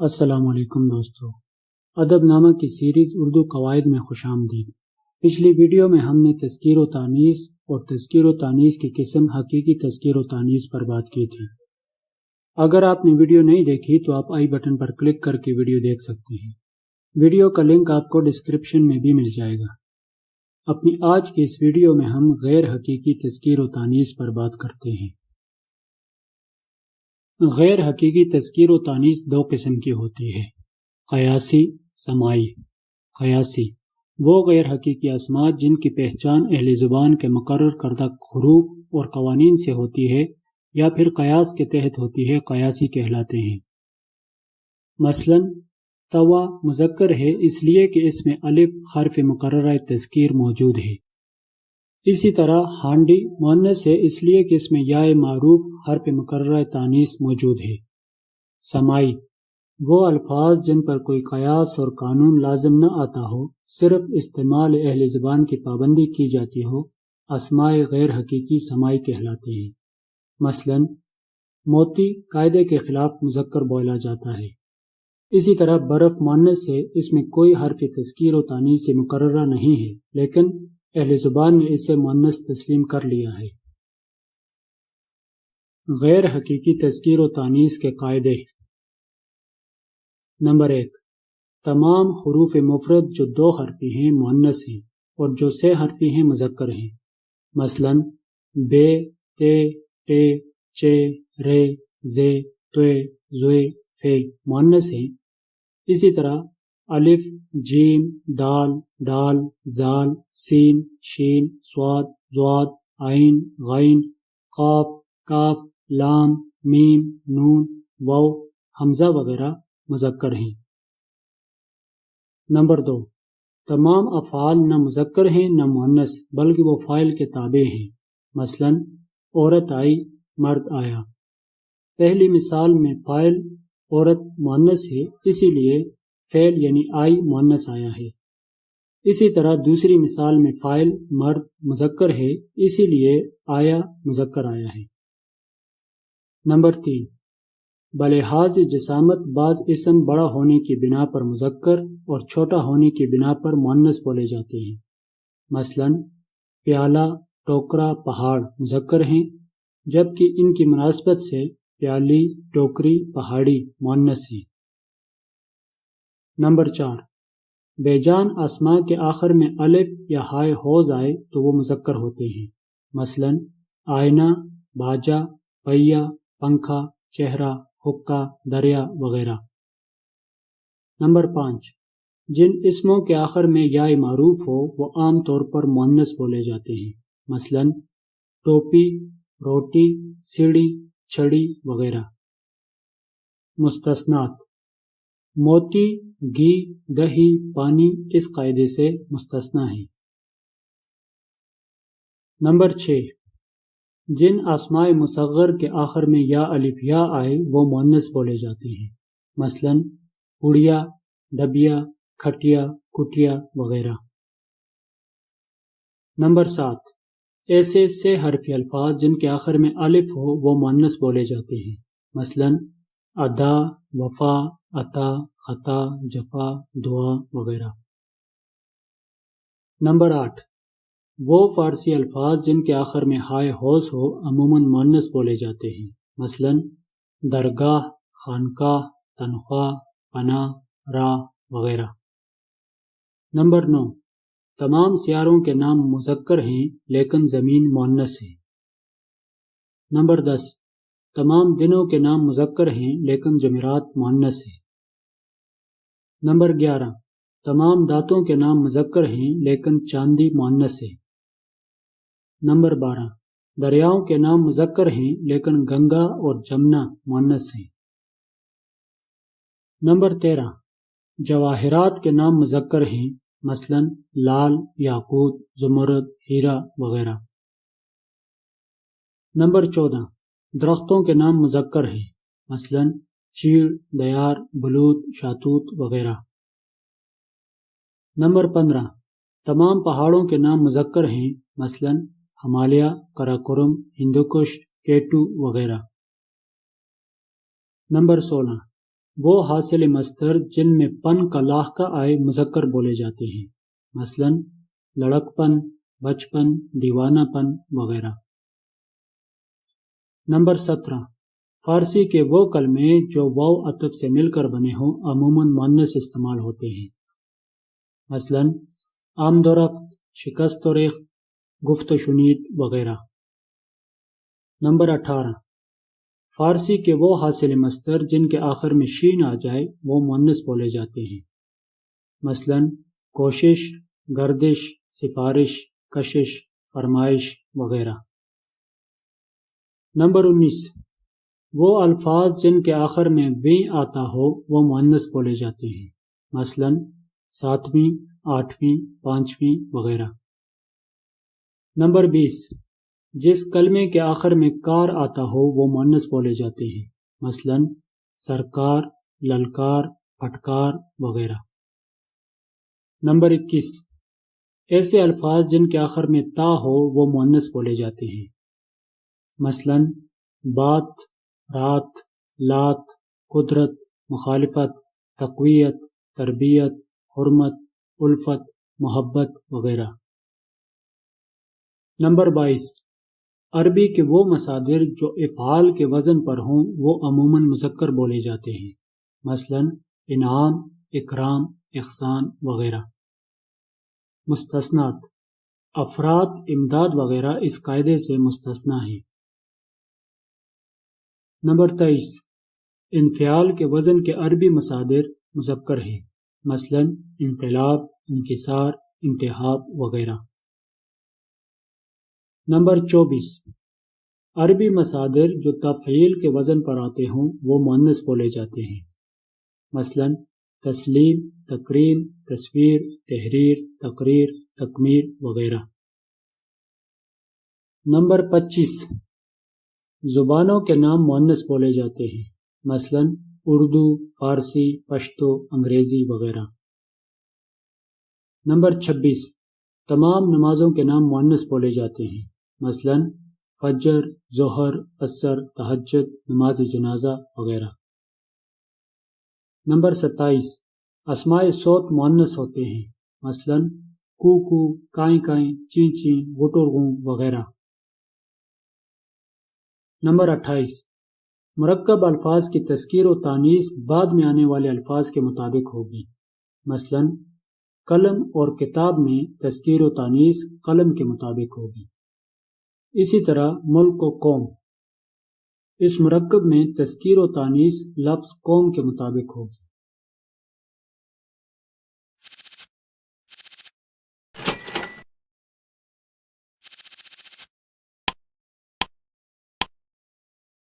السلام علیکم دوستو، ادب نامہ کی سیریز اردو قواعد میں خوش آمدید۔ پچھلی ویڈیو میں ہم نے تذکیر و تانیث اور تذکیر و تانیث کی قسم حقیقی تذکیر و تانیث پر بات کی تھی۔ اگر آپ نے ویڈیو نہیں دیکھی تو آپ آئی بٹن پر کلک کر کے ویڈیو دیکھ سکتے ہیں۔ ویڈیو کا لنک آپ کو ڈسکرپشن میں بھی مل جائے گا۔ اپنی آج کی اس ویڈیو میں ہم غیر حقیقی تذکیر و تانیث پر بات کرتے ہیں۔ غیر حقیقی تذکیر و تانیث دو قسم کی ہوتی ہے، قیاسی، سماعی۔ قیاسی وہ غیر حقیقی اسماء جن کی پہچان اہل زبان کے مقرر کردہ حروف اور قوانین سے ہوتی ہے یا پھر قیاس کے تحت ہوتی ہے، قیاسی کہلاتے ہیں۔ مثلا توا مذکر ہے اس لیے کہ اس میں الف حرف مقررہ تذکیر موجود ہے۔ اسی طرح ہانڈی مؤنث ہے اس لیے کہ اس میں یا معروف حرف مقررہ تانیث موجود ہے۔ سماعی وہ الفاظ جن پر کوئی قیاس اور قانون لازم نہ آتا ہو، صرف استعمال اہل زبان کی پابندی کی جاتی ہو، اسماء غیر حقیقی سماعی کہلاتے ہیں۔ مثلا موتی قاعدے کے خلاف مذکر بولا جاتا ہے۔ اسی طرح برف مؤنث ہے، اس میں کوئی حرف تذکیر و تانیث مقررہ نہیں ہے، لیکن اہل زبان نے اسے مؤنث تسلیم کر لیا ہے۔ غیر حقیقی تذکیر و تانیث کے قاعدے۔ نمبر 1، تمام حروف مفرد جو 2 حرفی ہیں مؤنث ہیں اور جو 6 حرفی ہیں مذکر ہیں۔ مثلا بے، تے، ٹے، چے، رے، زے، توے، زوے، فے مؤنث ہیں۔ اسی طرح الف، جیم، دال، ڈال، زال، سین، شین، صاد، ضاد، عین، غین، قاف، کاف، لام، میم، نون، واو، حمزہ وغیرہ مذکر ہیں۔ نمبر 2، تمام افعال نہ مذکر ہیں نہ مؤنث بلکہ وہ فاعل کے تابع ہیں۔ مثلا عورت آئی، مرد آیا۔ پہلی مثال میں فاعل عورت مؤنث ہے، اسی لیے فعل یعنی آئی مؤنث آیا ہے۔ اسی طرح دوسری مثال میں فاعل مرد مذکر ہے، اسی لیے آیا مذکر آیا ہے۔ نمبر 3، بلحاظ جسامت بعض اسم بڑا ہونے کی بنا پر مذکر اور چھوٹا ہونے کی بنا پر مؤنث بولے جاتے ہیں۔ مثلا پیالہ، ٹوکرا، پہاڑ مذکر ہیں، جبکہ ان کی مناسبت سے پیالی، ٹوکری، پہاڑی مؤنث ہیں۔ نمبر 4، بے جان اسماء کے آخر میں الف یا ہائے ہوز آئے تو وہ مذکر ہوتے ہیں۔ مثلا آئینہ، باجا، پہیا، پنکھا، چہرہ، حقہ، دریا وغیرہ۔ نمبر 5، جن اسموں کے آخر میں یا معروف ہو وہ عام طور پر مؤنث بولے جاتے ہیں۔ مثلا ٹوپی، روٹی، سیڑھی، چھڑی وغیرہ۔ مستثنات، موتی، گھی، دہی، پانی اس قاعدے سے مستثنی ہیں۔ نمبر 6، جن اسماء مصغر کے آخر میں یا الف یا آئے وہ مؤنث بولے جاتے ہیں۔ مثلا پڑیا، ڈبیا، کھٹیا، کٹیا وغیرہ۔ نمبر 7، ایسے 6 حرفی الفاظ جن کے آخر میں الف ہو وہ مؤنث بولے جاتے ہیں۔ مثلا ادا، وفا، عطا، خطا، جفا، دعا وغیرہ۔ نمبر 8، وہ فارسی الفاظ جن کے آخر میں ہائے ہوس ہو عموماً مؤنث بولے جاتے ہیں۔ مثلا درگاہ، خانقاہ، تنخواہ، پناہ، راہ وغیرہ۔ نمبر 9، تمام سیاروں کے نام مذکر ہیں لیکن زمین مؤنث ہے۔ نمبر 10، تمام دنوں کے نام مذکر ہیں لیکن جمعرات مؤنث ہے۔ نمبر 11، تمام دانتوں کے نام مذکر ہیں لیکن چاندی مؤنث ہے۔ نمبر 12، دریاؤں کے نام مذکر ہیں لیکن گنگا اور جمنا مؤنث ہیں۔ نمبر 13، جواہرات کے نام مذکر ہیں، مثلا لال، یاقوت، زمرد، ہیرا وغیرہ۔ نمبر 14، درختوں کے نام مذکر ہیں، مثلا چیڑ، دیار، بلوط، شاہتوت وغیرہ۔ نمبر 15، تمام پہاڑوں کے نام مذکر ہیں، مثلا ہمالیہ، قراقرم، ہندوکش، کیٹو وغیرہ۔ نمبر 16، وہ حاصل مصدر جن میں پن کا لاحقہ آئے مذکر بولے جاتے ہیں، مثلا لڑکپن، بچپن، دیوانہ پن وغیرہ۔ نمبر 17، فارسی کے وہ کلمے جو واو عطف سے مل کر بنے ہوں عموماً مؤنث استعمال ہوتے ہیں، مثلا آمد و رفت، شکست و ریخت، گفت و شنید وغیرہ۔ نمبر 18، فارسی کے وہ حاصل مصدر جن کے آخر میں شین آ جائے وہ مؤنث بولے جاتے ہیں، مثلا کوشش، گردش، سفارش، کشش، فرمائش وغیرہ۔ نمبر 19، وہ الفاظ جن کے آخر میں ویں آتا ہو وہ مؤنث بولے جاتے ہیں، مثلا ساتویں، آٹھویں، پانچویں وغیرہ۔ نمبر 20، جس کلمے کے آخر میں کار آتا ہو وہ مؤنث بولے جاتے ہیں، مثلا سرکار، للکار، پھٹکار وغیرہ۔ نمبر 21، ایسے الفاظ جن کے آخر میں تا ہو وہ مؤنث بولے جاتے ہیں، مثلا بات، رات، لات، قدرت، مخالفت، تقویت، تربیت، حرمت، الفت، محبت وغیرہ۔ نمبر 22، عربی کے وہ مصادر جو افعال کے وزن پر ہوں وہ عموماً مذکر بولے جاتے ہیں، مثلا انعام، اکرام، احسان وغیرہ۔ مستثنات، افراد، امداد وغیرہ اس قاعدے سے مستثنی ہیں۔ نمبر 23، انفعال کے وزن کے عربی مصادر مذکر ہیں، مثلا انقلاب، انکسار، انتحاب وغیرہ۔ نمبر 24، عربی مصادر جو تفعیل کے وزن پر آتے ہوں وہ مؤنث بولے جاتے ہیں، مثلا تسلیم، تکریم، تصویر، تحریر، تقریر، تکمیر وغیرہ۔ نمبر 25، زبانوں کے نام مؤنث بولے جاتے ہیں، مثلا اردو، فارسی، پشتو، انگریزی وغیرہ۔ نمبر 26، تمام نمازوں کے نام مؤنث بولے جاتے ہیں، مثلا فجر، ظہر، عصر، تہجد، نماز جنازہ وغیرہ۔ نمبر 27، اسماء صوت مؤنث ہوتے ہیں، مثلا کوکو، کائیں کائیں، چین چین، گٹرگوں وغیرہ۔ نمبر 28، مرکب الفاظ کی تذکیر و تانیث بعد میں آنے والے الفاظ کے مطابق ہوگی، مثلا قلم اور کتاب میں تذکیر و تانیث قلم کے مطابق ہوگی۔ اسی طرح ملک و قوم، اس مرکب میں تذکیر و تانیث لفظ قوم کے مطابق ہوگی۔